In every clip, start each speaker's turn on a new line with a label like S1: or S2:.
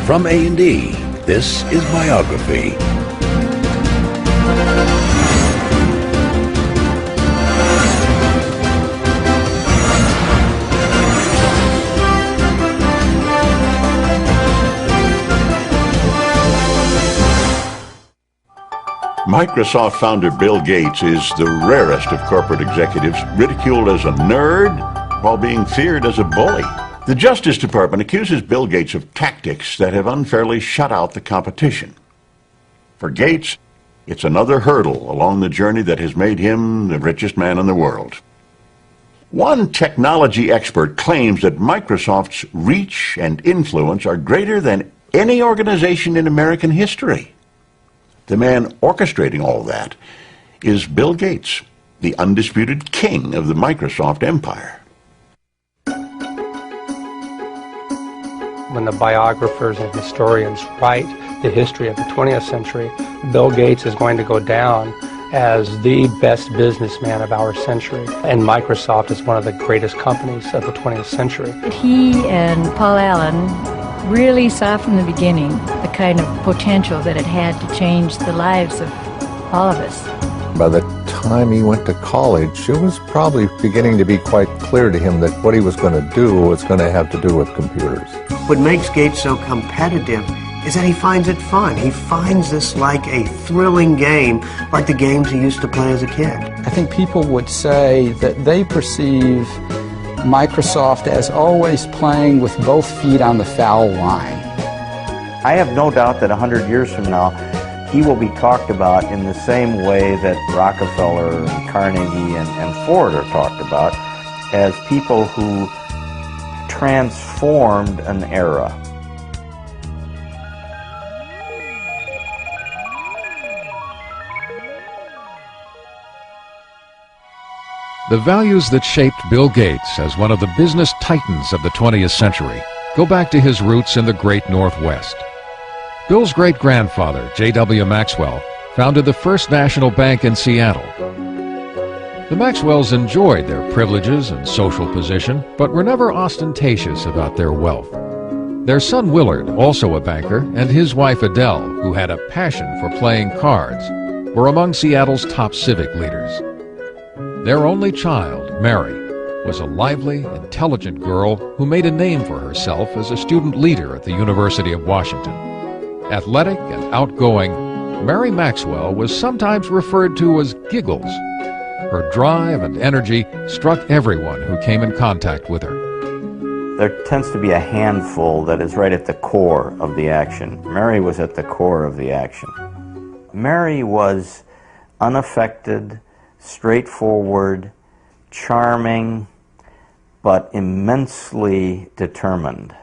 S1: From A&E, this is Biography.
S2: Microsoft founder Bill Gates is the rarest of corporate executives, ridiculed as a nerd while being feared as a bully. The Justice Department accuses Bill Gates of tactics that have unfairly shut out the competition. For Gates, it's another hurdle along the journey that has made him the richest man in the world. One technology expert claims that Microsoft's reach and influence are greater than any organization in American history. The man orchestrating all that is Bill Gates, the undisputed king of the Microsoft empire.
S3: When the biographers and historians write the history of the 20th century, Bill Gates is going to go down as the best businessman of our century. And Microsoft is one of the greatest companies of the 20th century.
S4: He and Paul Allen really saw from the beginning the kind of potential that it had to change the lives of all of us.
S5: By the time he went to college, it was probably beginning to be quite clear to him that what he was going to do was going to have to do with computers.
S6: What makes Gates so competitive is that he finds it fun. He finds this like a thrilling game, like the games he used to play as a kid.
S7: I think people would say that they perceive Microsoft as always playing with both feet on the foul line.
S8: I have no doubt that 100 years from now, he will be talked about in the same way that Rockefeller and Carnegie and Ford are talked about, as people who transformed an era.
S9: The values that shaped Bill Gates as one of the business titans of the 20th century go back to his roots in the great Northwest. Bill's great-grandfather, J.W. Maxwell, founded the First National Bank in Seattle. The Maxwells enjoyed their privileges and social position, but were never ostentatious about their wealth. Their son Willard, also a banker, and his wife Adele, who had a passion for playing cards, were among Seattle's top civic leaders. Their only child, Mary, was a lively, intelligent girl who made a name for herself as a student leader at the University of Washington. Athletic and outgoing, Mary Maxwell was sometimes referred to as Giggles. Her drive and energy struck everyone who came in contact with her.
S8: There tends to be a handful that is right at the core of the action. Mary was at the core of the action. Mary was unaffected, straightforward, charming, but immensely determined.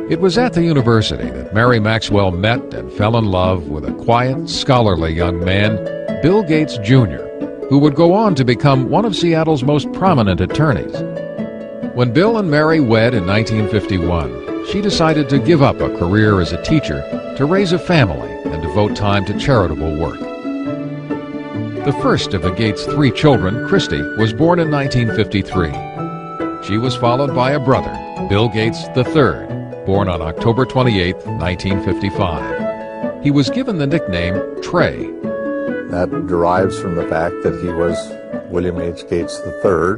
S9: It was at the university that Mary Maxwell met and fell in love with a quiet, scholarly young man, Bill Gates, Jr., who would go on to become one of Seattle's most prominent attorneys. When Bill and Mary wed in 1951, she decided to give up a career as a teacher to raise a family and devote time to charitable work. The first of the Gates' 3 children, Christy, was born in 1953. She was followed by a brother, Bill Gates III, born on October 28, 1955. He was given the nickname Trey.
S5: That derives from the fact that he was William H. Gates III,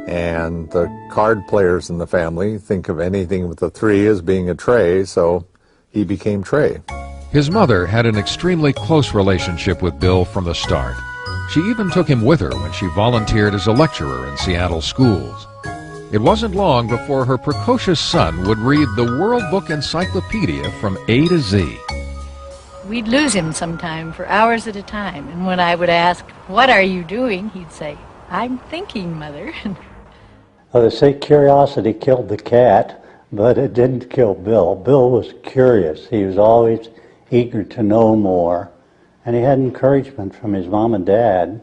S5: and the card players in the family think of anything with a 3 as being a Trey, so he became Trey.
S9: His mother had an extremely close relationship with Bill from the start. She even took him with her when she volunteered as a lecturer in Seattle schools. It wasn't long before her precocious son would read the World Book Encyclopedia from A to Z.
S4: We'd lose him sometime for hours at a time, and when I would ask, "What are you doing?" he'd say, "I'm thinking, Mother."
S10: Well, they say curiosity killed the cat, but it didn't kill Bill. Bill was curious. He was always eager to know more, and he had encouragement from his mom and dad.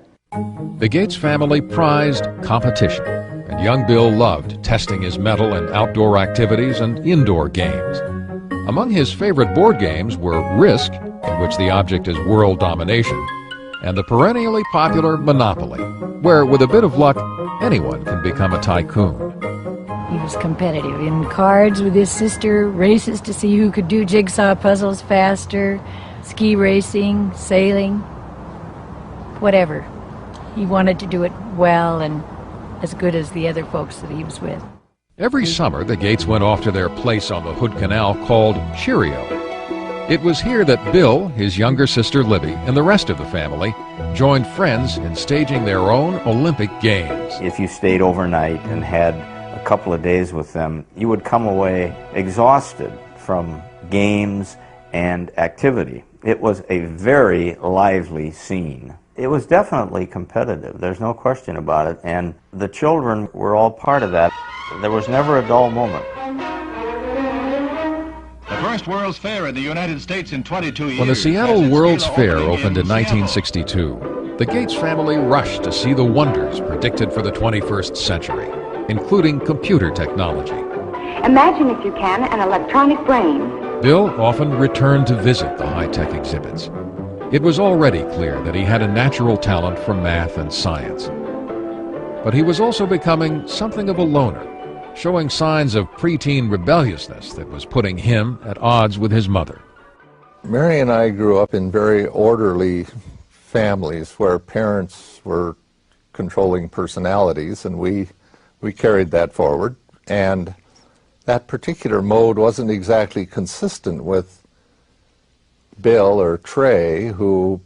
S9: The Gates family prized competition, and young Bill loved testing his mettle in outdoor activities and indoor games. Among his favorite board games were Risk, in which the object is world domination, and the perennially popular Monopoly, where, with a bit of luck, anyone can become a tycoon.
S4: He was competitive in cards with his sister, races to see who could do jigsaw puzzles faster, ski racing, sailing, whatever. He wanted to do it well and as good as the other folks that he was with.
S9: Every summer, the Gates went off to their place on the Hood Canal called Cheerio. It was here that Bill, his younger sister Libby, and the rest of the family joined friends in staging their own Olympic Games.
S8: If you stayed overnight and had a couple of days with them, you would come away exhausted from games and activity. It was a very lively scene. It was definitely competitive, there's no question about it, and the children were all part of that. There was never a dull moment.
S11: The first World's Fair in the United States in 22 years.
S9: When the Seattle World's Fair opened in 1962, the Gates family rushed to see the wonders predicted for the 21st century, including computer technology.
S12: Imagine, if you can, an electronic brain.
S9: Bill often returned to visit the high-tech exhibits. It was already clear that he had a natural talent for math and science. But he was also becoming something of a loner, showing signs of preteen rebelliousness that was putting him at odds with his mother.
S5: Mary and I grew up in very orderly families where parents were controlling personalities, and we carried that forward. And that particular mode wasn't exactly consistent with Bill or Trey, who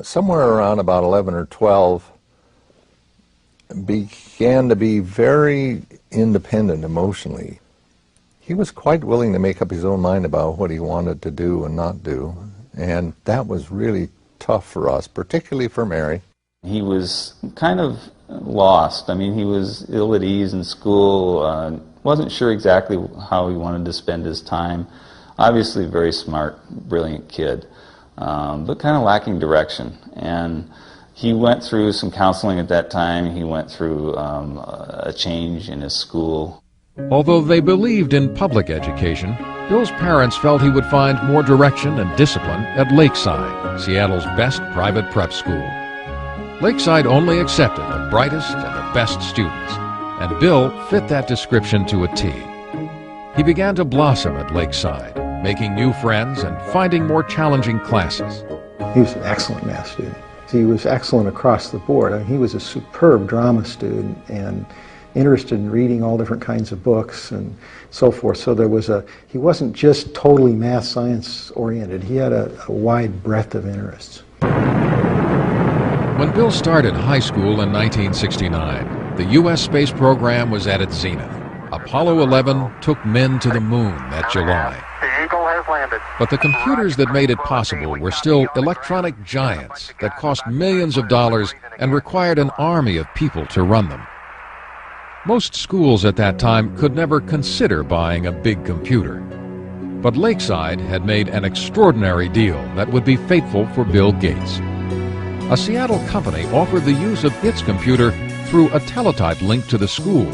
S5: somewhere around about 11 or 12 began to be very independent emotionally. He was quite willing to make up his own mind about what he wanted to do and not do, and that was really tough for us, particularly for Mary.
S13: He was kind of lost. I mean, he was ill at ease in school, wasn't sure exactly how he wanted to spend his time. Obviously a very smart, brilliant kid, but kind of lacking direction. And he went through some counseling at that time. He went through a change in his school.
S9: Although they believed in public education, Bill's parents felt he would find more direction and discipline at Lakeside, Seattle's best private prep school. Lakeside only accepted the brightest and the best students, and Bill fit that description to a T. He began to blossom at Lakeside, making new friends and finding more challenging classes.
S14: He was an excellent math student. He was excellent across the board. I mean, he was a superb drama student and interested in reading all different kinds of books and so forth. So he wasn't just totally math science oriented. He had a wide breadth of interests.
S9: When Bill started high school in 1969, the U.S. space program was at its zenith. Apollo 11 took men to the moon that July.
S15: The Eagle has landed.
S9: But the computers that made it possible were still electronic giants that cost millions of dollars and required an army of people to run them. Most schools at that time could never consider buying a big computer. But Lakeside had made an extraordinary deal that would be fateful for Bill Gates. A Seattle company offered the use of its computer through a teletype link to the school.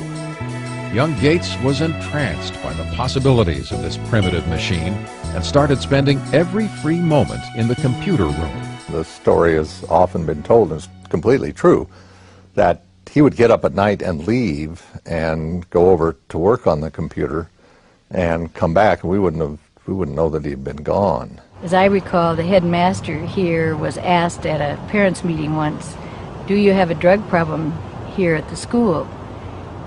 S9: Young Gates was entranced by the possibilities of this primitive machine and started spending every free moment in the computer room.
S5: The story has often been told, and it's completely true, that he would get up at night and leave and go over to work on the computer and come back, and we wouldn't know that he'd been gone.
S4: As I recall, the headmaster here was asked at a parents' meeting once, "Do you have a drug problem here at the school?"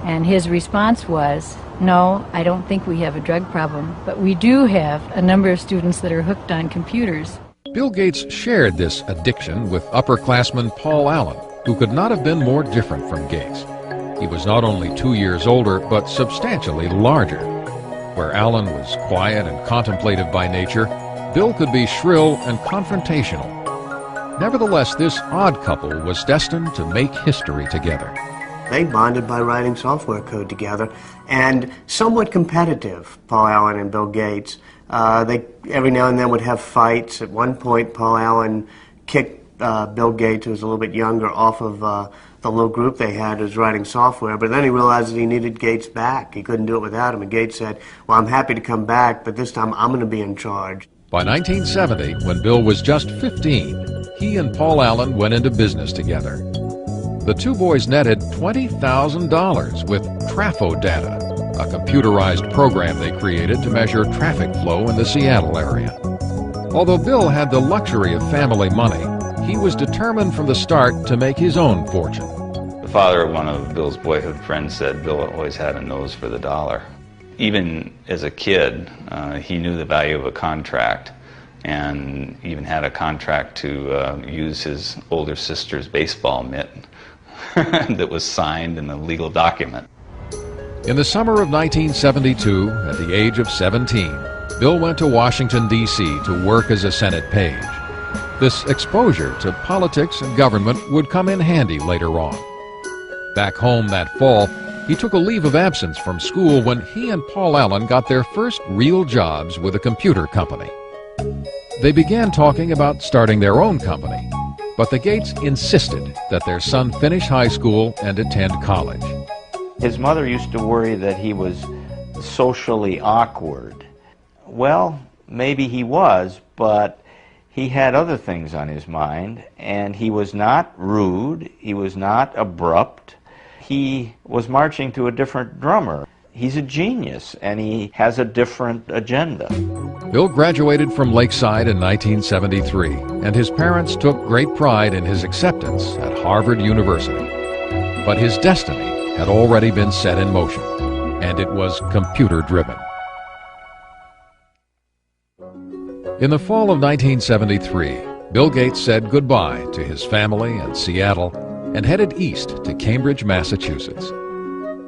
S4: And his response was, "No, I don't think we have a drug problem, but we do have a number of students that are hooked on computers."
S9: Bill Gates shared this addiction with upperclassman Paul Allen, who could not have been more different from Gates. He was not only 2 years older, but substantially larger. Where Allen was quiet and contemplative by nature, Bill could be shrill and confrontational. Nevertheless, this odd couple was destined to make history together.
S6: They bonded by writing software code together, and somewhat competitive, Paul Allen and Bill Gates. They every now and then would have fights. At one point, Paul Allen kicked Bill Gates, who was a little bit younger, off of the little group they had who was writing software, but then he realized that he needed Gates back. He couldn't do it without him, and Gates said, "Well, I'm happy to come back, but this time I'm going to be in charge."
S9: By 1970, when Bill was just 15, he and Paul Allen went into business together. The two boys netted $20,000 with TrafoData, a computerized program they created to measure traffic flow in the Seattle area. Although Bill had the luxury of family money, he was determined from the start to make his own fortune.
S13: The father of one of Bill's boyhood friends said Bill always had a nose for the dollar. Even as a kid, he knew the value of a contract, and even had a contract to use his older sister's baseball mitt that was signed in a legal document.
S9: In the summer of 1972, at the age of 17, Bill went to Washington, D.C. to work as a Senate page. This exposure to politics and government would come in handy later on. Back home that fall, he took a leave of absence from school when he and Paul Allen got their first real jobs with a computer company. They began talking about starting their own company, but the Gates insisted that their son finish high school and attend college.
S8: His mother used to worry that he was socially awkward. Well, maybe he was, but he had other things on his mind, and he was not rude, he was not abrupt. He was marching to a different drummer. He's a genius, and he has a different agenda.
S9: Bill graduated from Lakeside in 1973, and his parents took great pride in his acceptance at Harvard University. But his destiny had already been set in motion, and it was computer-driven. In the fall of 1973, Bill Gates said goodbye to his family in Seattle and headed east to Cambridge, Massachusetts.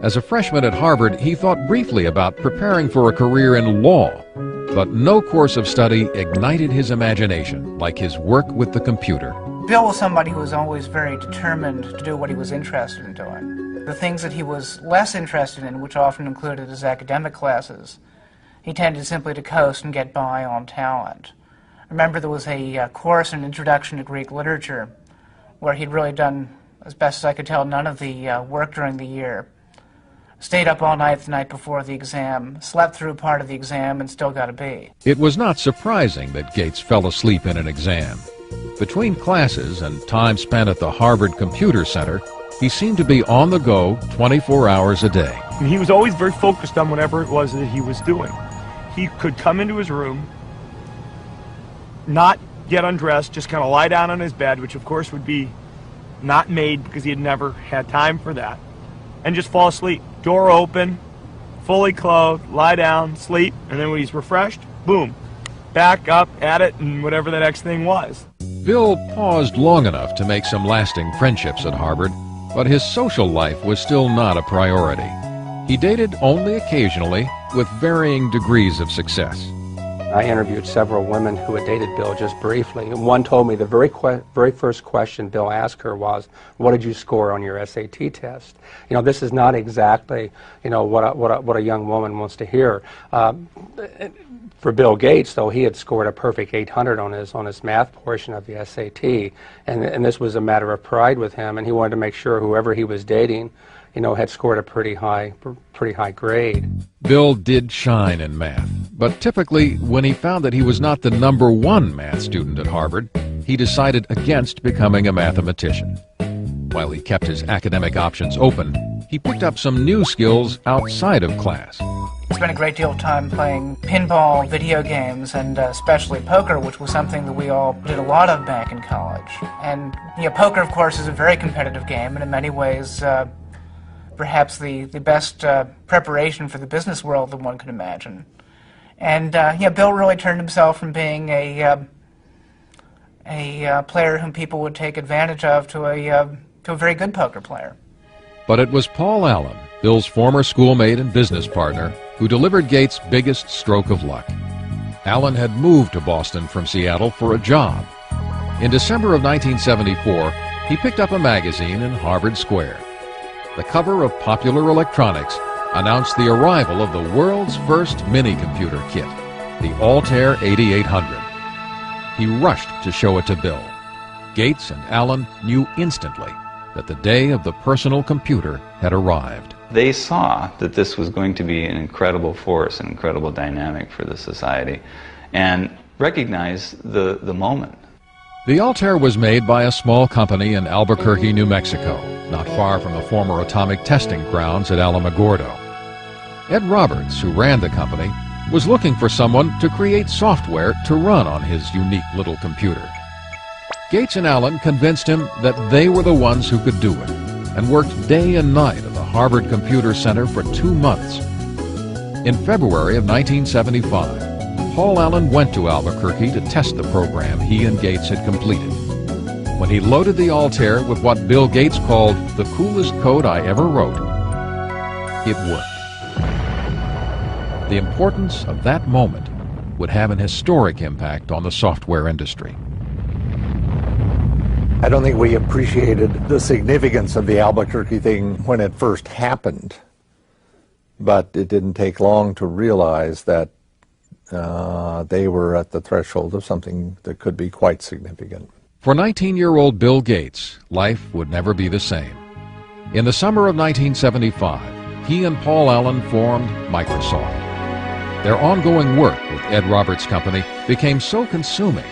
S9: As a freshman at Harvard, he thought briefly about preparing for a career in law, but no course of study ignited his imagination like his work with the computer.
S15: Bill was somebody who was always very determined to do what he was interested in doing. The things that he was less interested in, which often included his academic classes, he tended simply to coast and get by on talent. I remember there was a course in Introduction to Greek Literature where he'd really done, as best as I could tell, none of the work during the year. Stayed up all night the night before the exam, slept through part of the exam, and still got a B.
S9: It was not surprising that Gates fell asleep in an exam. Between classes and time spent at the Harvard Computer Center, he seemed to be on the go 24 hours a day.
S16: And he was always very focused on whatever it was that he was doing. He could come into his room, not get undressed, just kind of lie down on his bed, which of course would be not made because he had never had time for that, and just fall asleep. Door open, fully clothed, lie down, sleep, and then when he's refreshed, boom, back up at it and whatever the next thing was.
S9: Bill paused long enough to make some lasting friendships at Harvard, but his social life was still not a priority. He dated only occasionally, with varying degrees of success.
S3: I interviewed several women who had dated Bill just briefly. One told me the very first question Bill asked her was, "What did you score on your SAT test?" You know, this is not exactly, you know, what a young woman wants to hear. For Bill Gates, though, he had scored a perfect 800 on his math portion of the SAT, and this was a matter of pride with him, and he wanted to make sure whoever he was dating, you know, had scored a pretty high grade.
S9: Bill did shine in math, but typically when he found that he was not the #1 math student at Harvard, he decided against becoming a mathematician. While he kept his academic options open, he picked up some new skills outside of class.
S15: Spent a great deal of time playing pinball, video games, and especially poker, which was something that we all did a lot of back in college. And you know, poker, of course, is a very competitive game, and in many ways, perhaps the best preparation for the business world that one could imagine. And yeah, Bill really turned himself from being a player whom people would take advantage of to a very good poker player.
S9: But it was Paul Allen, Bill's former schoolmate and business partner, who delivered Gates' biggest stroke of luck. Allen had moved to Boston from Seattle for a job. In December of 1974, he picked up a magazine in Harvard Square. The cover of Popular Electronics announced the arrival of the world's first mini-computer kit, the Altair 8800. He rushed to show it to Bill. Gates and Allen knew instantly that the day of the personal computer had arrived.
S13: They saw that this was going to be an incredible force, an incredible dynamic for the society, and recognized the moment.
S9: The Altair was made by a small company in Albuquerque, New Mexico, not far from the former atomic testing grounds at Alamogordo. Ed Roberts, who ran the company, was looking for someone to create software to run on his unique little computer. Gates and Allen convinced him that they were the ones who could do it, and worked day and night at the Harvard Computer Center for 2 months. In February of 1975, Paul Allen went to Albuquerque to test the program he and Gates had completed. When he loaded the Altair with what Bill Gates called the coolest code I ever wrote, it worked. The importance of that moment would have an historic impact on the software industry.
S5: I don't think we appreciated the significance of the Albuquerque thing when it first happened, but it didn't take long to realize that they were at the threshold of something that could be quite significant.
S9: For 19-year-old Bill Gates, life would never be the same. In the summer of 1975, he and Paul Allen formed Microsoft. Their ongoing work with Ed Roberts' company became so consuming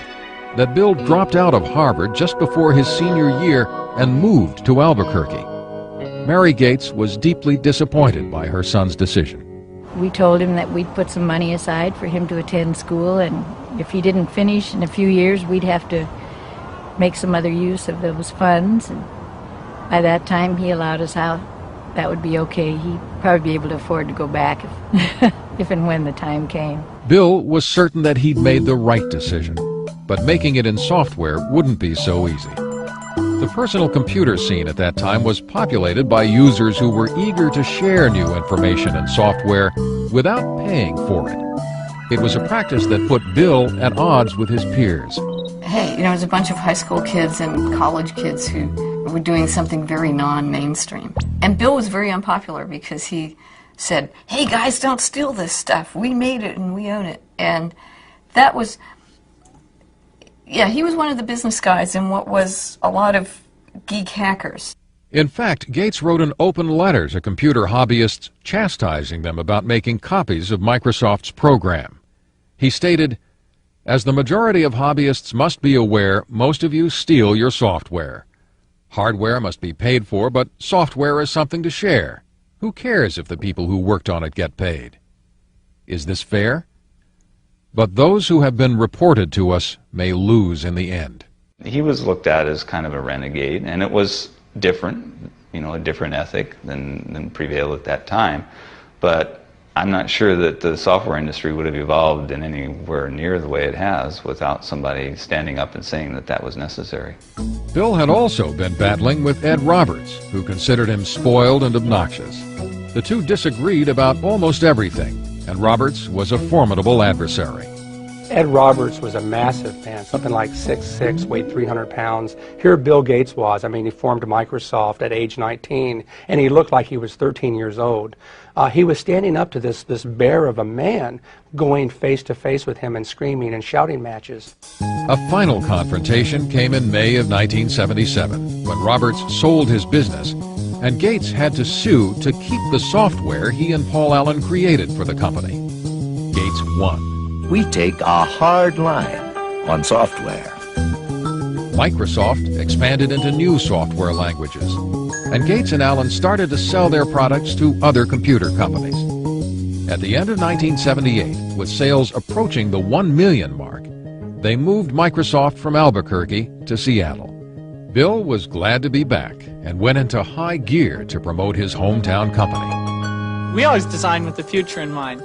S9: that Bill dropped out of Harvard just before his senior year and moved to Albuquerque. Mary Gates was deeply disappointed by her son's decision.
S4: We told him that we'd put some money aside for him to attend school, and if he didn't finish in a few years, we'd have to make some other use of those funds. And by that time, he allowed us out. That would be okay. He'd probably be able to afford to go back if and when the time came.
S9: Bill was certain that he'd made the right decision, but making it in software wouldn't be so easy. The personal computer scene at that time was populated by users who were eager to share new information and software without paying for it. It was a practice that put Bill at odds with his peers.
S17: Hey, you know, there's a bunch of high school kids and college kids who were doing something very non-mainstream. And Bill was very unpopular because he said, hey guys, don't steal this stuff. We made it and we own it. And that was... yeah, he was one of the business guys in what was a lot of geek hackers.
S9: In fact, Gates wrote an open letter to computer hobbyists chastising them about making copies of Microsoft's program. He stated, "As the majority of hobbyists must be aware, most of you steal your software. Hardware must be paid for, but software is something to share. Who cares if the people who worked on it get paid? Is this fair? But those who have been reported to us may lose in the end."
S13: He was looked at as kind of a renegade, and it was different, you know, a different ethic than prevailed at that time. But I'm not sure that the software industry would have evolved in anywhere near the way it has without somebody standing up and saying that that was necessary.
S9: Bill had also been battling with Ed Roberts, who considered him spoiled and obnoxious. The two disagreed about almost everything, and Roberts was a formidable adversary.
S3: Ed Roberts was a massive man, something like 6'6", weighed 300 pounds. Here Bill Gates was. I mean, he formed Microsoft at age 19, and he looked like he was 13 years old. He was standing up to this bear of a man, going face-to-face with him and screaming and shouting matches.
S9: A final confrontation came in May of 1977, when Roberts sold his business, and Gates had to sue to keep the software he and Paul Allen created for the company. Gates won.
S1: We take a hard line on software.
S9: Microsoft expanded into new software languages, and Gates and Allen started to sell their products to other computer companies. At the end of 1978, with sales approaching the 1 million mark, they moved Microsoft from Albuquerque to Seattle. Bill was glad to be back and went into high gear to promote his hometown company.
S18: We always design with the future in mind.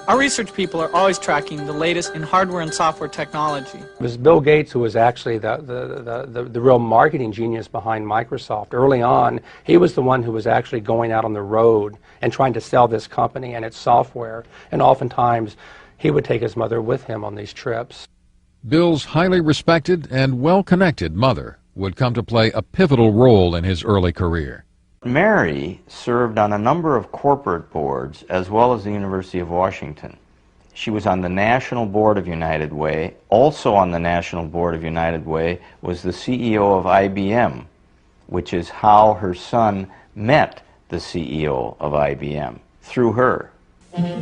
S18: Our research people are always tracking the latest in hardware and software technology.
S3: It was Bill Gates who was actually the real marketing genius behind Microsoft. Early on, he was the one who was actually going out on the road and trying to sell this company and its software. And oftentimes, he would take his mother with him on these trips.
S9: Bill's highly respected and well-connected mother would come to play a pivotal role in his early career.
S8: Mary served on a number of corporate boards as well as the University of Washington. She was on the National Board of United Way. Also on the National Board of United Way was the CEO of IBM, which is how her son met the CEO of IBM, through her.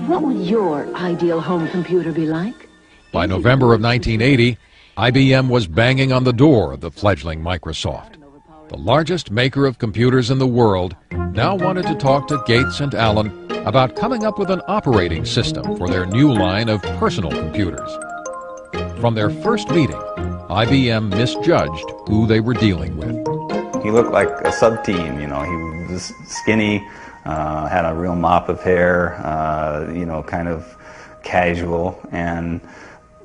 S19: What would your ideal home computer be like?
S9: By November of 1980, IBM was banging on the door of the fledgling Microsoft. The largest maker of computers in the world now wanted to talk to Gates and Allen about coming up with an operating system for their new line of personal computers. From their first meeting, IBM misjudged who they were dealing with.
S13: He looked like a sub-teen, you know. He was skinny, had a real mop of hair, you know, kind of casual, and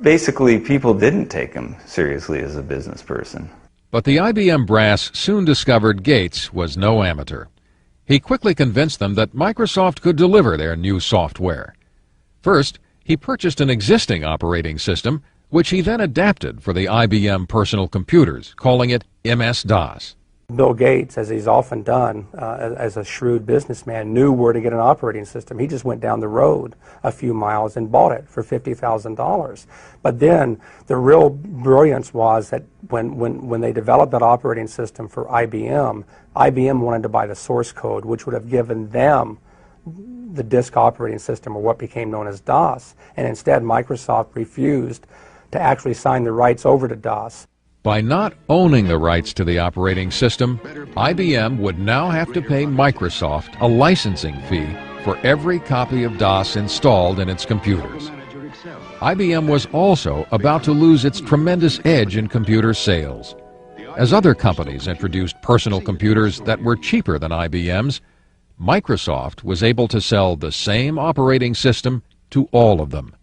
S13: basically people didn't take him seriously as a business person.
S9: But the IBM brass soon discovered Gates was no amateur. He quickly convinced them that Microsoft could deliver their new software. First, he purchased an existing operating system, which he then adapted for the IBM personal computers, calling it MS-DOS.
S3: Bill Gates, as he's often done as a shrewd businessman, knew where to get an operating system. He just went down the road a few miles and bought it for $50,000. But then the real brilliance was that when they developed that operating system for IBM, IBM wanted to buy the source code, which would have given them the disk operating system, or what became known as DOS. And instead, Microsoft refused to actually sign the rights over to DOS.
S9: By not owning the rights to the operating system, IBM would now have to pay Microsoft a licensing fee for every copy of DOS installed in its computers. IBM was also about to lose its tremendous edge in computer sales. As other companies introduced personal computers that were cheaper than IBM's, Microsoft was able to sell the same operating system to all of them.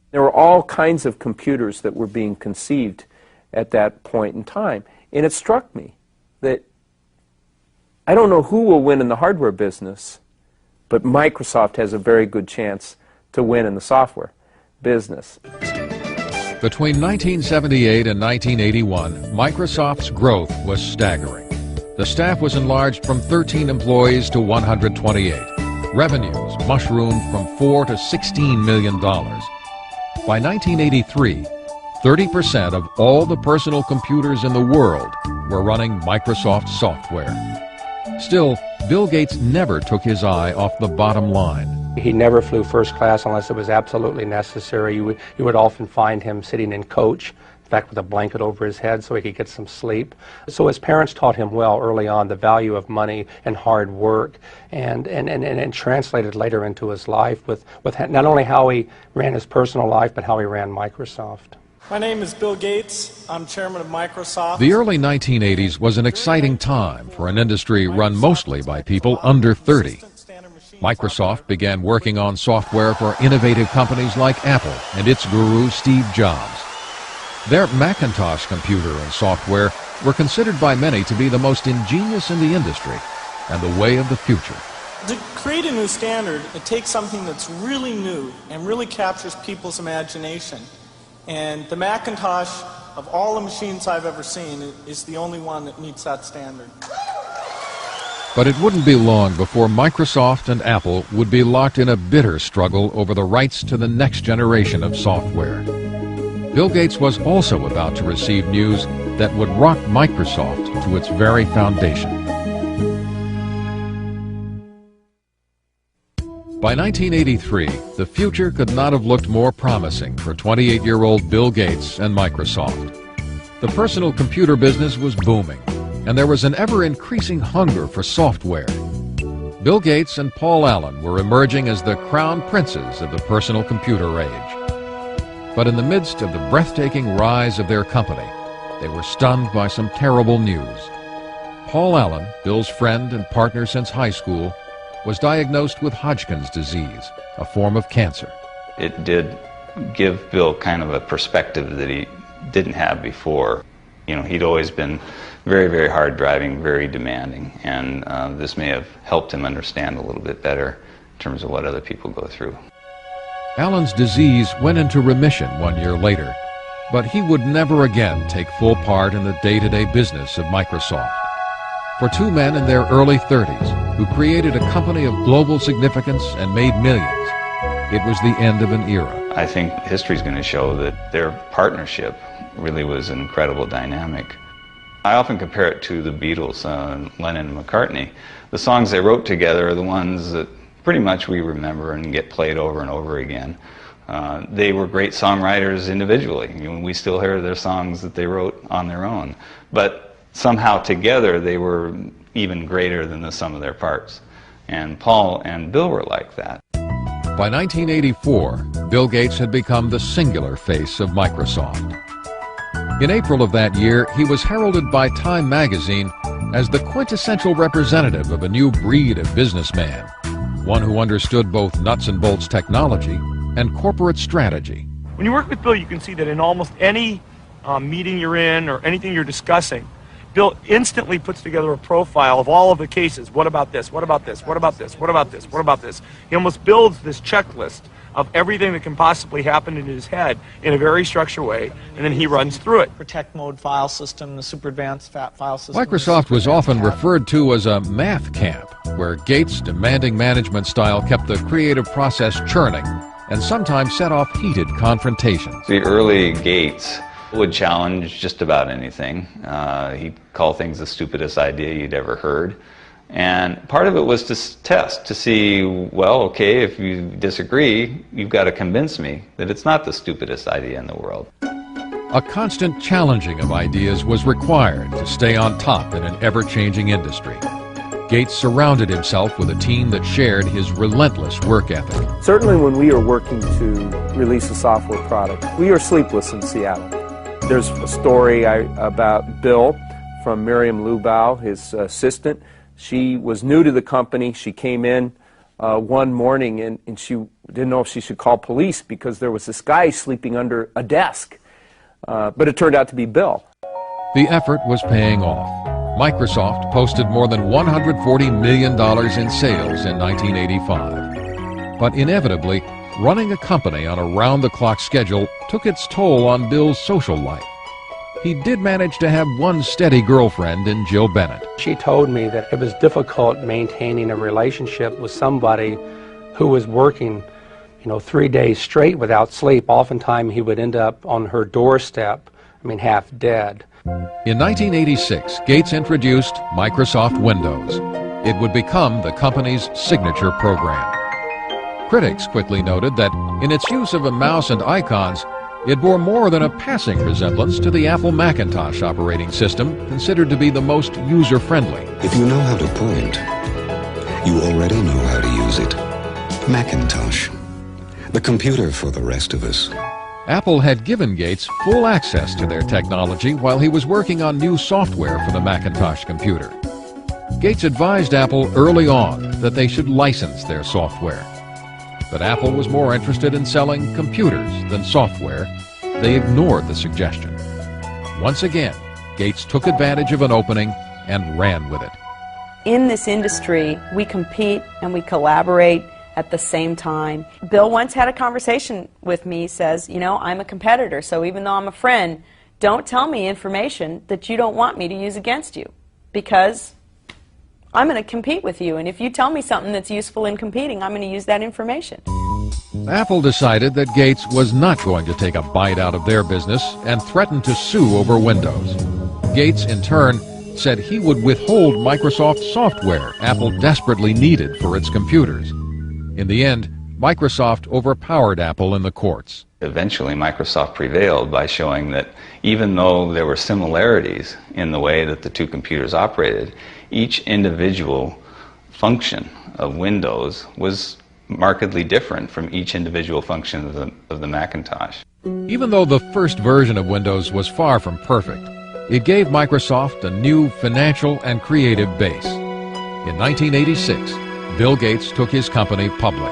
S19: There were all kinds of computers that were being conceived at that point in time. And it struck me that I don't know who will win in the hardware business, but Microsoft has a very good chance to win in the software business.
S9: Between 1978 and 1981, Microsoft's growth was staggering. The staff was enlarged from 13 employees to 128. Revenues mushroomed from $4 to $16 million. By 1983, 30% of all the personal computers in the world were running Microsoft software. Still, Bill Gates never took his eye off the bottom line.
S3: He never flew first class unless it was absolutely necessary. You would often find him sitting in coach, in fact with a blanket over his head so he could get some sleep. So his parents taught him well early on the value of money and hard work, and translated later into his life with not only how he ran his personal life, but how he ran Microsoft.
S18: My name is Bill Gates. I'm chairman of Microsoft.
S9: The early 1980s was an exciting time for an industry run mostly by people under 30. Microsoft began working on software for innovative companies like Apple and its guru Steve Jobs. Their Macintosh computer and software were considered by many to be the most ingenious in the industry and the way of the future.
S18: To create a new standard, it takes something that's really new and really captures people's imagination. And the Macintosh, of all the machines I've ever seen, is the only one that meets that standard.
S9: But it wouldn't be long before Microsoft and Apple would be locked in a bitter struggle over the rights to the next generation of software. Bill Gates was also about to receive news that would rock Microsoft to its very foundation. By 1983, the future could not have looked more promising for 28-year-old Bill Gates and Microsoft. The personal computer business was booming, and there was an ever-increasing hunger for software. Bill Gates and Paul Allen were emerging as the crown princes of the personal computer age. But in the midst of the breathtaking rise of their company, they were stunned by some terrible news. Paul Allen, Bill's friend and partner since high school, was diagnosed with Hodgkin's disease, a form of cancer.
S13: It did give Bill kind of a perspective that he didn't have before. You know, he'd always been very, very hard driving, very demanding, and this may have helped him understand a little bit better in terms of what other people go through.
S9: Allen's disease went into remission 1 year later, but he would never again take full part in the day-to-day business of Microsoft. For two men in their early 30s who created a company of global significance and made millions, it was the end of an era.
S13: I think history's going to show that their partnership really was an incredible dynamic. I often compare it to the Beatles, Lennon and McCartney. The songs they wrote together are the ones that pretty much we remember and get played over and over again. They were great songwriters individually. We still hear their songs that they wrote on their own. But somehow together they were even greater than the sum of their parts. And Paul and Bill were like that.
S9: By 1984, Bill Gates had become the singular face of Microsoft. In April of that year, he was heralded by Time magazine as the quintessential representative of a new breed of businessman, one who understood both nuts and bolts technology and corporate strategy.
S16: When you work with Bill, you can see that in almost any meeting you're in or anything you're discussing, Bill instantly puts together a profile of all of the cases. What about this? What about this? What about this? What about this? What about this? He almost builds this checklist of everything that can possibly happen in his head in a very structured way, and then he runs through it.
S18: Protect mode file system, the super advanced file system.
S9: Microsoft was often referred to as a math camp, where Gates' demanding management style kept the creative process churning and sometimes set off heated confrontations.
S13: The early Gates would challenge just about anything. He'd call things the stupidest idea you'd ever heard. And part of it was to test, to see, well, okay, if you disagree, you've got to convince me that it's not the stupidest idea in the world.
S9: A constant challenging of ideas was required to stay on top in an ever-changing industry. Gates surrounded himself with a team that shared his relentless work ethic.
S19: Certainly when we are working to release a software product, we are sleepless in Seattle. There's a story about Bill from Miriam Lubau, his assistant. She was new to the company. She came in one morning and she didn't know if she should call police because there was this guy sleeping under a desk. But it turned out to be Bill.
S9: The effort was paying off. Microsoft posted more than $140 million in sales in 1985. But inevitably, running a company on a round-the-clock schedule took its toll on Bill's social life. He did manage to have one steady girlfriend in Jill Bennett.
S3: She told me that it was difficult maintaining a relationship with somebody who was working, 3 days straight without sleep. Oftentimes he would end up on her doorstep, half dead.
S9: In 1986, Gates introduced Microsoft Windows. It would become the company's signature program. Critics quickly noted that in its use of a mouse and icons, it bore more than a passing resemblance to the Apple Macintosh operating system, considered to be the most user-friendly.
S20: If you know how to point, you already know how to use it. Macintosh. The computer for the rest of us.
S9: Apple had given Gates full access to their technology while he was working on new software for the Macintosh computer. Gates advised Apple early on that they should license their software. But Apple was more interested in selling computers than software. They ignored the suggestion. Once again, Gates took advantage of an opening and ran with it.
S21: In this industry, we compete and we collaborate at the same time. Bill once had a conversation with me. He says, I'm a competitor, so even though I'm a friend, don't tell me information that you don't want me to use against you, because I'm going to compete with you, and if you tell me something that's useful in competing, I'm going to use that information.
S9: Apple decided that Gates was not going to take a bite out of their business and threatened to sue over Windows. Gates, in turn, said he would withhold Microsoft software Apple desperately needed for its computers. In the end, Microsoft overpowered Apple in the courts.
S13: Eventually, Microsoft prevailed by showing that even though there were similarities in the way that the two computers operated, each individual function of Windows was markedly different from each individual function of the Macintosh.
S9: Even though the first version of Windows was far from perfect, it gave Microsoft a new financial and creative base. In 1986, Bill Gates took his company public.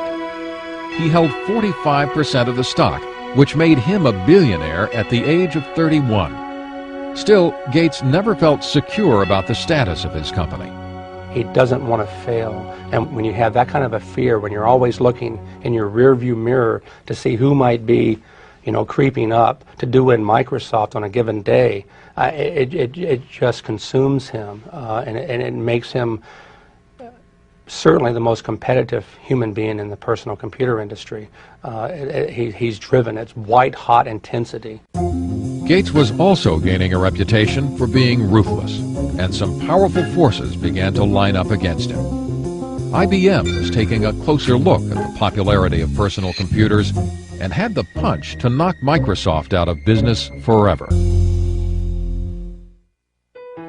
S9: He held 45% of the stock, which made him a billionaire at the age of 31. Still, Gates never felt secure about the status of his company.
S3: He doesn't want to fail. And when you have that kind of a fear, when you're always looking in your rearview mirror to see who might be, creeping up to do in Microsoft on a given day, it just consumes him, and it makes him certainly the most competitive human being in the personal computer industry. He's driven. It's white-hot intensity.
S9: Gates was also gaining a reputation for being ruthless, and some powerful forces began to line up against him. IBM was taking a closer look at the popularity of personal computers and had the punch to knock Microsoft out of business forever.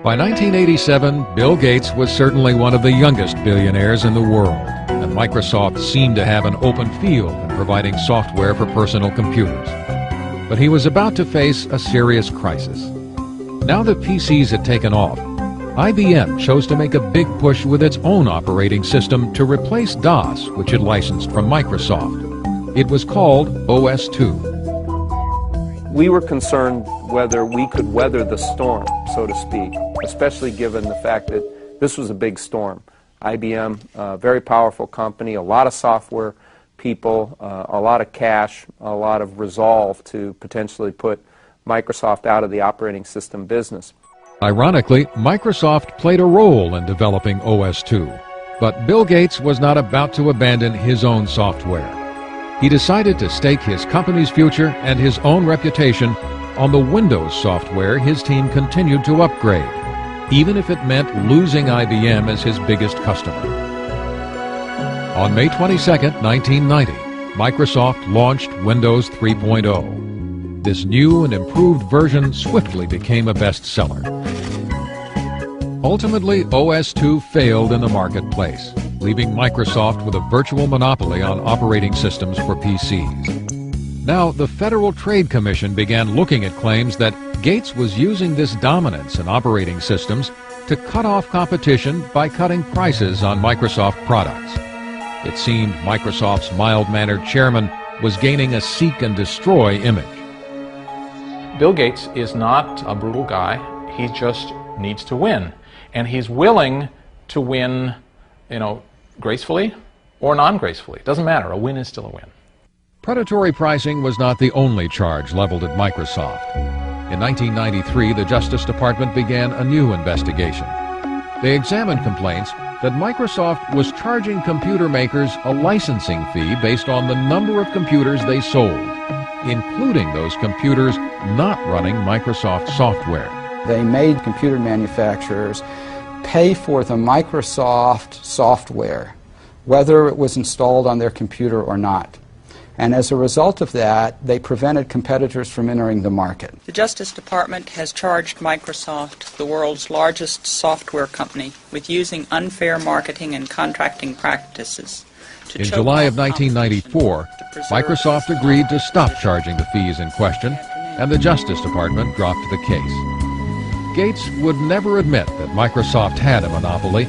S9: By 1987, Bill Gates was certainly one of the youngest billionaires in the world, and Microsoft seemed to have an open field in providing software for personal computers. But he was about to face a serious crisis. Now that PCs had taken off, IBM chose to make a big push with its own operating system to replace DOS, which it licensed from Microsoft. It was called OS/2.
S19: We were concerned whether we could weather the storm, so to speak, especially given the fact that this was a big storm. IBM, a very powerful company, a lot of software people, a lot of cash, a lot of resolve to potentially put Microsoft out of the operating system business.
S9: Ironically, Microsoft played a role in developing OS/2, but Bill Gates was not about to abandon his own software. He decided to stake his company's future and his own reputation on the Windows software his team continued to upgrade, even if it meant losing IBM as his biggest customer. On May 22, 1990, Microsoft launched Windows 3.0. This new and improved version swiftly became a bestseller. Ultimately, OS/2 failed in the marketplace, leaving Microsoft with a virtual monopoly on operating systems for PCs. Now, the Federal Trade Commission began looking at claims that Gates was using this dominance in operating systems to cut off competition by cutting prices on Microsoft products. It seemed Microsoft's mild-mannered chairman was gaining a seek-and-destroy image.
S2: Bill Gates is not a brutal guy. He just needs to win. And he's willing to win, gracefully or non-gracefully. It doesn't matter. A win is still a win.
S9: Predatory pricing was not the only charge leveled at Microsoft. In 1993, the Justice Department began a new investigation. They examined complaints that Microsoft was charging computer makers a licensing fee based on the number of computers they sold, including those computers not running Microsoft software.
S7: They made computer manufacturers pay for the Microsoft software, whether it was installed on their computer or not. And as a result of that, they prevented competitors from entering the market.
S22: The Justice Department has charged Microsoft, the world's largest software company, with using unfair marketing and contracting practices.
S9: In July of 1994, Microsoft agreed to stop charging the fees in question, and the Justice Department dropped the case. Gates would never admit that Microsoft had a monopoly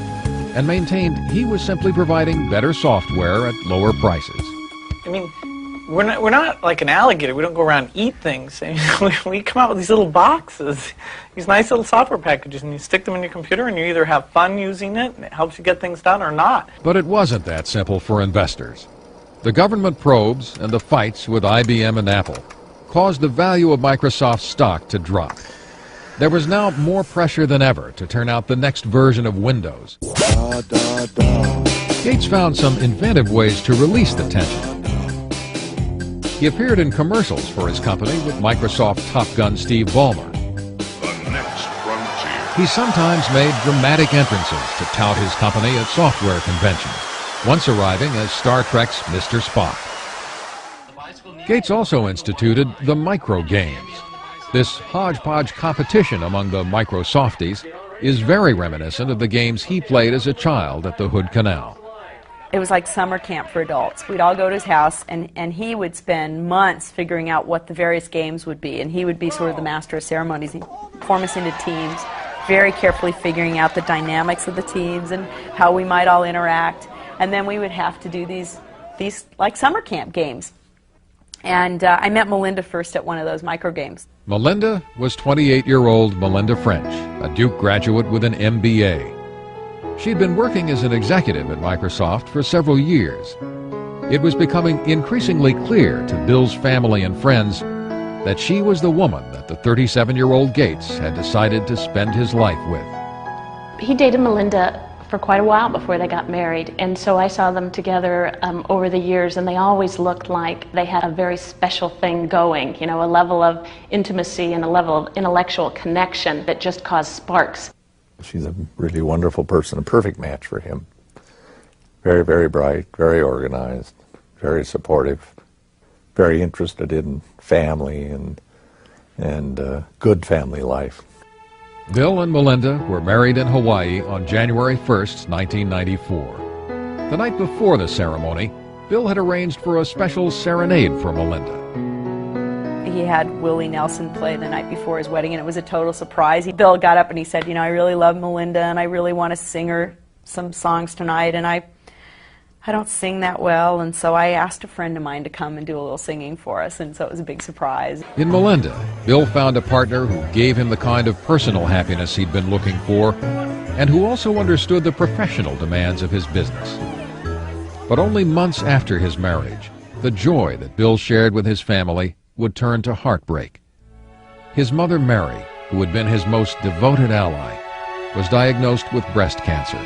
S9: and maintained he was simply providing better software at lower prices.
S15: I mean, we're not like an alligator. We don't go around and eat things. I mean, we come out with these little boxes, these nice little software packages, and you stick them in your computer, and you either have fun using it, and it helps you get things done, or not.
S9: But it wasn't that simple for investors. The government probes and the fights with IBM and Apple caused the value of Microsoft's stock to drop. There was now more pressure than ever to turn out the next version of Windows. Gates found some inventive ways to release the tension. He appeared in commercials for his company with Microsoft Top Gun Steve Ballmer. He sometimes made dramatic entrances to tout his company at software conventions, once arriving as Star Trek's Mr. Spock. Gates also instituted the micro games. This hodgepodge competition among the Microsofties is very reminiscent of the games he played as a child at the Hood Canal.
S21: It was like summer camp for adults. We'd all go to his house, and he would spend months figuring out what the various games would be, and he would be sort of the master of ceremonies. He'd form us into teams, very carefully figuring out the dynamics of the teams and how we might all interact, and then we would have to do these like summer camp games. And I met Melinda first at one of those micro games.
S9: Melinda was 28-year-old Melinda French, a Duke graduate with an MBA. She'd been working as an executive at Microsoft for several years. It was becoming increasingly clear to Bill's family and friends that she was the woman that the 37-year-old Gates had decided to spend his life with.
S23: He dated Melinda for quite a while before they got married, and so I saw them together over the years, and they always looked like they had a very special thing going, a level of intimacy and a level of intellectual connection that just caused sparks.
S5: She's a really wonderful person, a perfect match for him. Very, very bright, very organized, very supportive, very interested in family and good family life.
S9: Bill and Melinda were married in Hawaii on January 1st, 1994. The night before the ceremony, Bill had arranged for a special serenade for Melinda.
S21: He had Willie Nelson play the night before his wedding, and it was a total surprise. Bill got up and he said, you know, I really love Melinda, and I really want to sing her some songs tonight, and I don't sing that well, and so I asked a friend of mine to come and do a little singing for us, and so it was a big surprise.
S9: In Melinda, Bill found a partner who gave him the kind of personal happiness he'd been looking for, and who also understood the professional demands of his business. But only months after his marriage, the joy that Bill shared with his family would turn to heartbreak. His mother, Mary, who had been his most devoted ally, was diagnosed with breast cancer.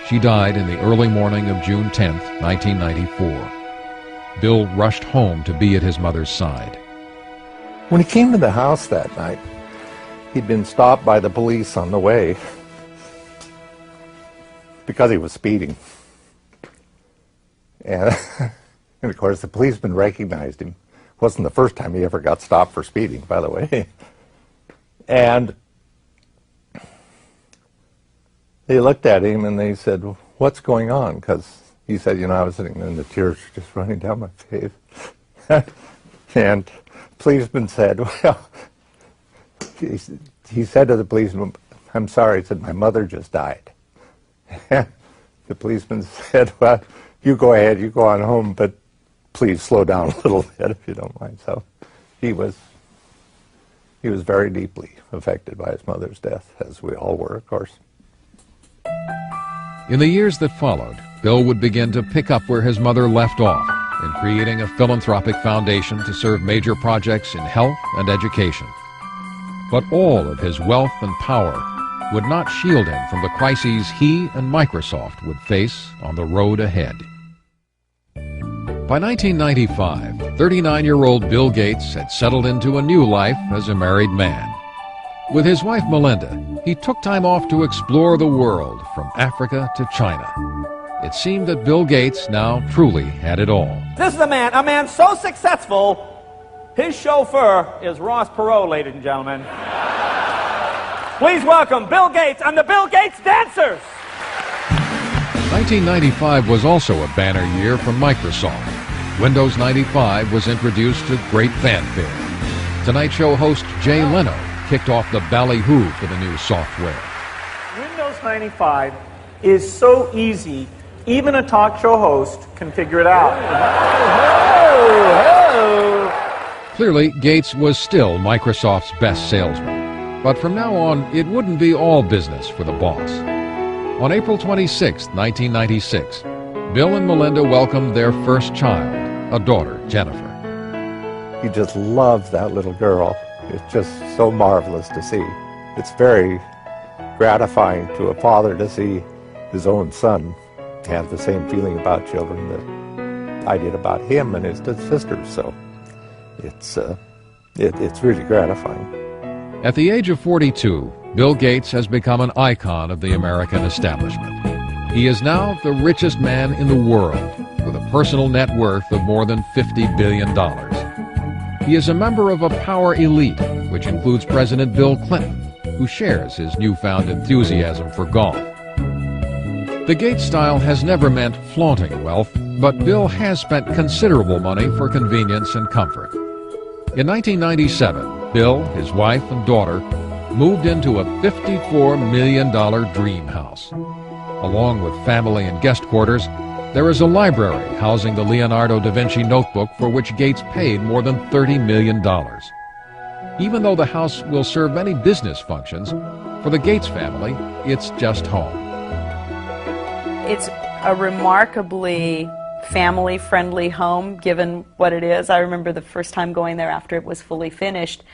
S9: She died in the early morning of June 10th, 1994. Bill rushed home to be at his mother's side.
S5: When he came to the house that night, he'd been stopped by the police on the way because he was speeding. And of course, the policeman recognized him. It wasn't the first time he ever got stopped for speeding, by the way. And they looked at him and they said, what's going on? Because he said, you know, I was sitting and the tears were just running down my face. And the policeman said, well, he said to the policeman, I'm sorry, he said, my mother just died. And the policeman said, well, you go ahead, you go on home, but please slow down a little bit if you don't mind. So he was very deeply affected by his mother's death, as we all were, of course.
S9: In the years that followed, Bill would begin to pick up where his mother left off in creating a philanthropic foundation to serve major projects in health and education. But all of his wealth and power would not shield him from the crises he and Microsoft would face on the road ahead. By 1995, 39-year-old Bill Gates had settled into a new life as a married man. With his wife Melinda, he took time off to explore the world from Africa to China. It seemed that Bill Gates now truly had it all.
S10: This is a man so successful, his chauffeur is Ross Perot, ladies and gentlemen. Please welcome Bill Gates and the Bill Gates Dancers.
S9: 1995 was also a banner year for Microsoft. Windows 95 was introduced to great fanfare. Tonight Show host Jay Leno kicked off the ballyhoo for the new software.
S10: Windows 95 is so easy, even a talk show host can figure it out.
S9: Clearly, Gates was still Microsoft's best salesman. But from now on, it wouldn't be all business for the boss. On April 26, 1996, Bill and Melinda welcomed their first child, a daughter, Jennifer.
S5: He just loves that little girl. It's just so marvelous to see. It's very gratifying to a father to see his own son have the same feeling about children that I did about him and his sisters. So it's really gratifying.
S9: At the age of 42, Bill Gates has become an icon of the American establishment. He is now the richest man in the world, with a personal net worth of more than $50 billion. He is a member of a power elite, which includes President Bill Clinton, who shares his newfound enthusiasm for golf. The Gates style has never meant flaunting wealth, but Bill has spent considerable money for convenience and comfort. In 1997, Bill, his wife, and daughter moved into a $54 million dream house. Along with family and guest quarters, there is a library housing the Leonardo da Vinci notebook for which Gates paid more than $30 million. Even though the house will serve many business functions, for the Gates family, it's just home.
S21: It's a remarkably family-friendly home, given what it is. I remember the first time going there after it was fully finished,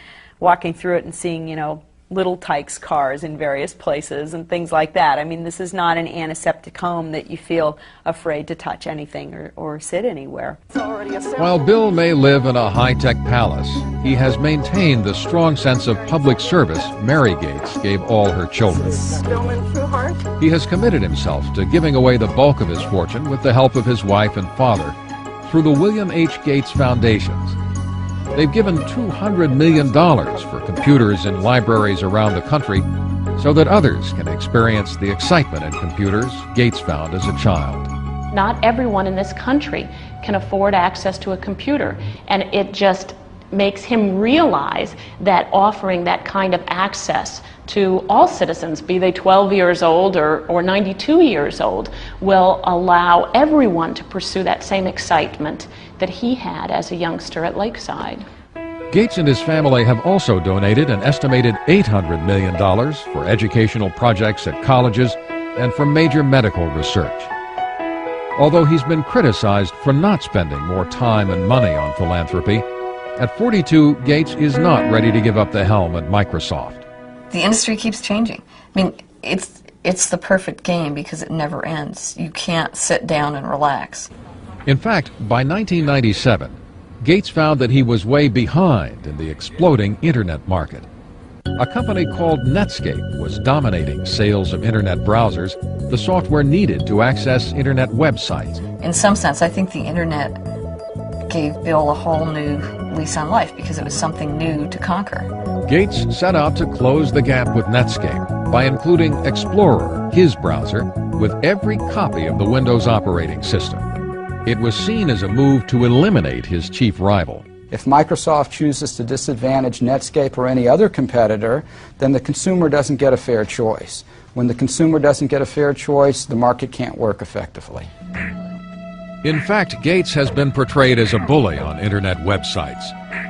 S21: walking through it and seeing, Little Tikes cars in various places and things like that. I mean, this is not an antiseptic home that you feel afraid to touch anything or sit anywhere.
S9: While Bill may live in a high-tech palace, he has maintained the strong sense of public service Mary Gates gave all her children. He has committed himself to giving away the bulk of his fortune with the help of his wife and father through the William H. Gates Foundations. They've given $200 million for computers in libraries around the country so that others can experience the excitement in computers Gates found as a child.
S23: Not everyone in this country can afford access to a computer, and it just makes him realize that offering that kind of access to all citizens, be they 12 years old or 92 years old, will allow everyone to pursue that same excitement that he had as a youngster at Lakeside.
S9: Gates and his family have also donated an estimated $800 million for educational projects at colleges and for major medical research. Although he's been criticized for not spending more time and money on philanthropy, at 42, Gates is not ready to give up the helm at Microsoft.
S17: The industry keeps changing. I mean, it's the perfect game because it never ends. You can't sit down and relax.
S9: In fact, by 1997, Gates found that he was way behind in the exploding Internet market. A company called Netscape was dominating sales of Internet browsers, the software needed to access Internet websites.
S17: In some sense, I think the Internet gave Bill a whole new lease on life because it was something new to conquer.
S9: Gates set out to close the gap with Netscape by including Explorer, his browser, with every copy of the Windows operating system. It was seen as a move to eliminate his chief rival.
S7: If Microsoft chooses to disadvantage Netscape or any other competitor, then the consumer doesn't get a fair choice. When the consumer doesn't get a fair choice, the market can't work effectively.
S9: In fact, Gates has been portrayed as a bully on Internet websites,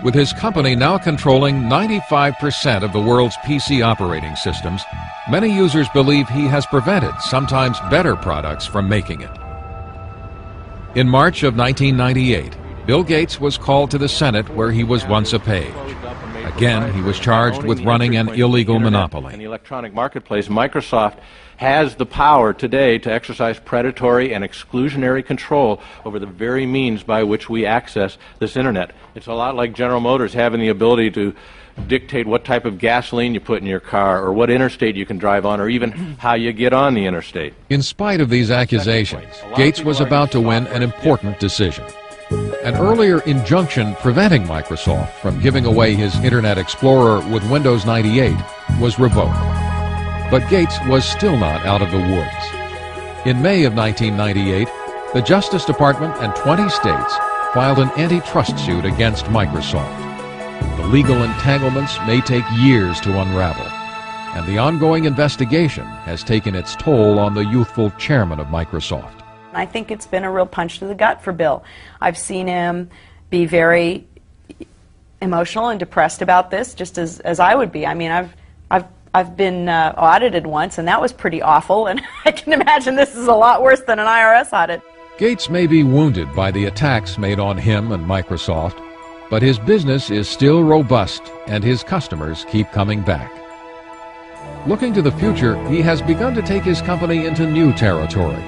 S9: with his company now controlling 95% of the world's PC operating systems. Many users believe he has prevented sometimes better products from making it. In March of 1998, Bill Gates was called to the Senate where he was once a page. Again, he was charged with running an illegal monopoly.
S11: In the electronic marketplace, Microsoft has the power today to exercise predatory and exclusionary control over the very means by which we access this Internet. It's a lot like General Motors having the ability to dictate what type of gasoline you put in your car, or what interstate you can drive on, or even how you get on the interstate.
S9: In spite of these accusations, Gates was about to win an important decision. An earlier injunction preventing Microsoft from giving away his Internet Explorer with Windows 98 was revoked. But Gates was still not out of the woods. In May of 1998, the Justice Department and 20 states filed an antitrust suit against Microsoft. The legal entanglements may take years to unravel, and the ongoing investigation has taken its toll on the youthful chairman of Microsoft.
S21: I think it's been a real punch to the gut for Bill. I've seen him be very emotional and depressed about this, just as I would be. I mean, I've been audited once, and that was pretty awful, and I can imagine this is a lot worse than an IRS audit.
S9: Gates may be wounded by the attacks made on him and Microsoft, but his business is still robust and his customers keep coming back. Looking to the future, he has begun to take his company into new territory.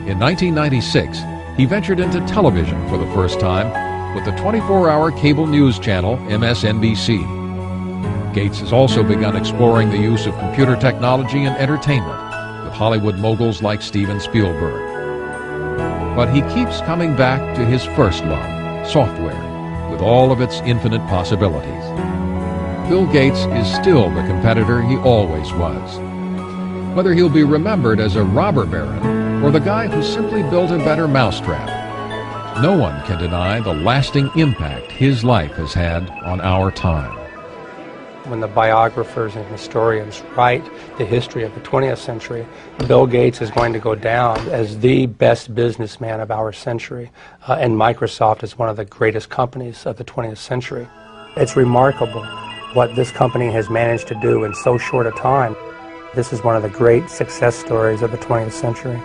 S9: In 1996, he ventured into television for the first time with the 24-hour cable news channel MSNBC. Gates has also begun exploring the use of computer technology in entertainment with Hollywood moguls like Steven Spielberg. But he keeps coming back to his first love, software, with all of its infinite possibilities. Bill Gates is still the competitor he always was. Whether he'll be remembered as a robber baron or the guy who simply built a better mousetrap, no one can deny the lasting impact his life has had on our time.
S3: When the biographers and historians write the history of the 20th century, Bill Gates is going to go down as the best businessman of our century, and Microsoft is one of the greatest companies of the 20th century. It's remarkable what this company has managed to do in so short a time. This is one of the great success stories of the 20th century.